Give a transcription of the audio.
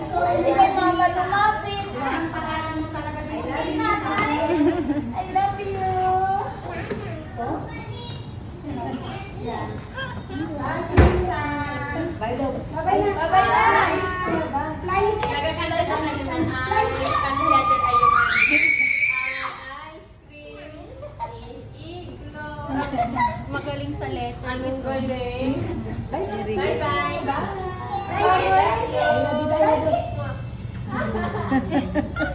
Hindi kay mama lumapit. Ang pangalan mo talaga dito. I love you. Bye daw. Bye na. Bye na. Fly. Nagkakanta siya ng isang kanta letter ay yung ice cream, iglo. Magaling sa letter. Anong galing? Bye. Bye-bye. Bye. Bye.